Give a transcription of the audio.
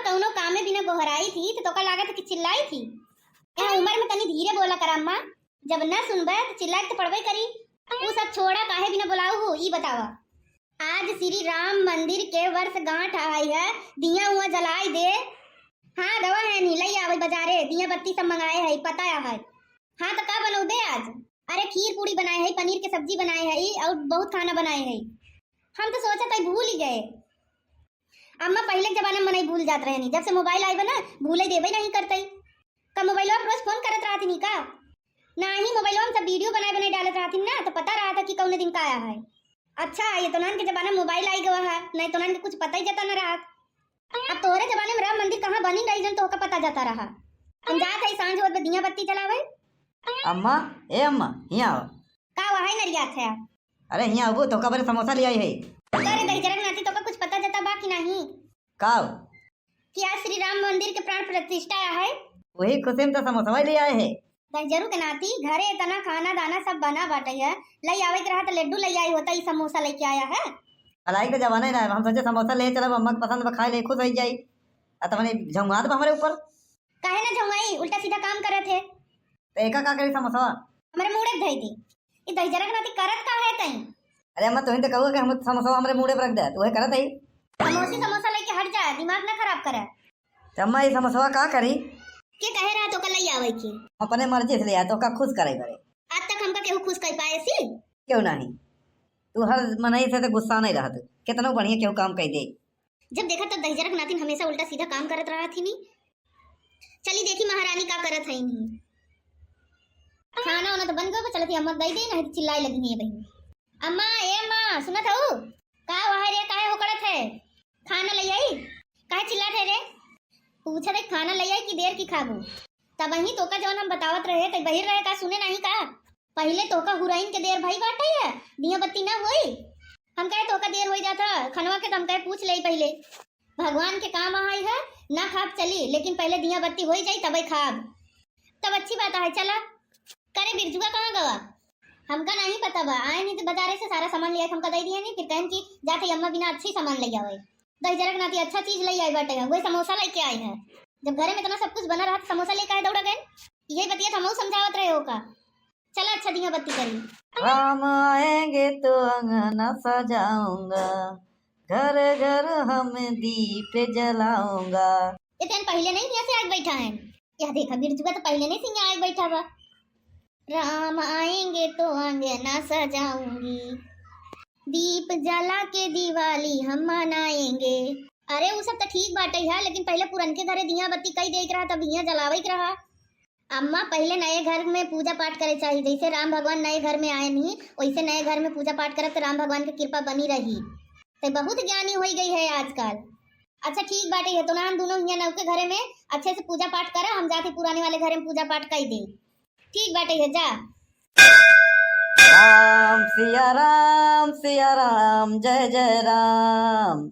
कौनो काम में बिना गोहराई थी तो का लागत कि चिल्लाई थी। यहाँ उम्र में तनी धीरे बोला कर अम्मा, जब न सुनबे तो चिल्लाई तो पड़बे करी। वो सब छोड़ा काहे बिना बुलाऊ हो ई बतावा। आज श्री राम मंदिर के वर्षगांठ आई है, दिया उआ जलाई दे। हाँ दवा है नी लई आवे बाजारे, दिया बत्ती सब मंगाए है पता है। हाँ तो का बनौ दे आज? अरे खीर पूरी बनाए है, पनीर के सब्जी बनाए है और बहुत खाना बनाए है। हम तो सोचा था भूल ही गए। अम्मा पहले के जमाने में नहीं भूल जात रहे नहीं, जब से मोबाइल आई बना भूले देवे नहीं करते। का मोबाइल में रोज फोन करत रहती नहीं का? नहीं मोबाइल में सब वीडियो बनाए बनाए डालत रहती ना, तो पता रहा था कि कौन दिन का आया है। अच्छा ये तो नान के जमाने में मोबाइल आई गया है, नहीं तो नान के कुछ पता ही जाता न रहा। अब तोहरे जमाने में राम मंदिर कहाँ बनी रही जन तो का पता जाता रहा। हम जात है सांझ होत दिया बत्ती जलावे। अम्मा ए अम्मा यहाँ आओ। का वहां नरियात है? अरे यहाँ आओ तो कबर समोसा ले आई है। अरे दही जरक नाती तो का कुछ पता जाता बाकी नहीं का कि आज श्री राम मंदिर के प्राण प्रतिष्ठा है। वही खुशी में तो समोसा ले आए है। दही जरू के नाती घरे इतना खाना दाना सब बना बाटे है, लई आवे रहा तो लड्डू लई आई होता, ई समोसा लेके आया है। भलाई का जमाना ही ना है, हम सोचे समोसा ले चलो अम्मा के पसंद खाए ले खुश हो जाई। तमने झुंगा तो हमारे ऊपर काहे ना झुंगाई, उल्टा सीधा काम करे थे। तो एका का करी समोसा हमारे मुड़े धई थी ई दही जरक नाती करत का है तई। अरे अम्मा तुम तो कहो कि हम समोसा हमारे मुंह पे रख दे तो वही करत है। समोसा लेके हट जा, दिमाग ना खराब करे। अम्मा ये समोसा का करी के कहे रहा तो कल आवे की अपने मर्जी से ले आ तो का खुश करे करे। आज तक हमका केहू खुश कर पाए सी? क्यों नहीं, तू हर मनई से तो गुस्सा नहीं रहत, कितना बढ़िया क्यों काम कह दे। जब देखा तब दही जरक नातिन हमेशा उल्टा सीधा काम करत रहा थी। नहीं चली देखी महारानी का करत है। नहीं खाना वाना तो बन गया, चलती अम्मा दई दे नहीं तो चिल्लाई लगी है बहन। अम्मा ए अम्मा सुनत हो का वहां रे काहे होकड़त है? खाना ले आई काहे चिल्लात है रे? पूछा दे खाना ले आई कि देर की खाबू? तब वही तोका जवन हम बतावत रहे त बहिर रहे का सुने नहीं का? पहले तोका हुराइन के देर भाई बाटे है, दिया बत्ती ना होई। हम कहे तोका देर हो जाता खनवा के, हम कहे पूछ ले पहले। भगवान के काम आई है ना खाब चली, लेकिन पहले दिया बत्ती हो जाई तब खाब, तब अच्छी बात है। चला करे बिरजुआ कहाँ गवा? हमका नहीं पता बा, आए नहीं तो बाजारे से सारा सामान ले आए, हमका दे दिया नहीं। फिर कहन की जाते अम्मा बिना अच्छी सामान ले आवे। दही जरक नाती अच्छा चीज ले आई बाटे, वही समोसा लेके आई है। जब घरे में इतना सब कुछ बना रहा तो समोसा लेके आए दौड़ा गए। यही बतिया हम समझावत रहे हो का। चला अच्छा दिया बत्ती करी। राम आएंगे तो अंगना सजाऊंगा, घर घर हम दीप जलाऊंगा। इतने पहले नहीं यहाँ से आज बैठा है, यह देखा बिरजुआ तो पहले नहीं सिंह आज बैठा बा। राम आएंगे तो अंगना सजाऊंगी, दीप जला के दिवाली हम मनाएंगे। अरे वो सब तो ठीक बाटे है, लेकिन पहले पुरन के घरे दिया बत्ती कई देख रहा तब दिया जलावे रहा। अम्मा पहले नए घर में पूजा पाठ करे चाहिए, जैसे राम भगवान नए घर में आए नहीं वैसे नए घर में पूजा पाठ करे तो राम भगवान की कृपा बनी रही। तो बहुत ज्ञानी हो गई है आजकल। अच्छा ठीक बाटे है तो ना दोनों यहाँ नव के घरे में अच्छे से पूजा पाठ करा, हम जाते पुराने वाले घरे में पूजा पाठ कर दे। ठीक बाटे है जा। राम सिया राम जय जय राम।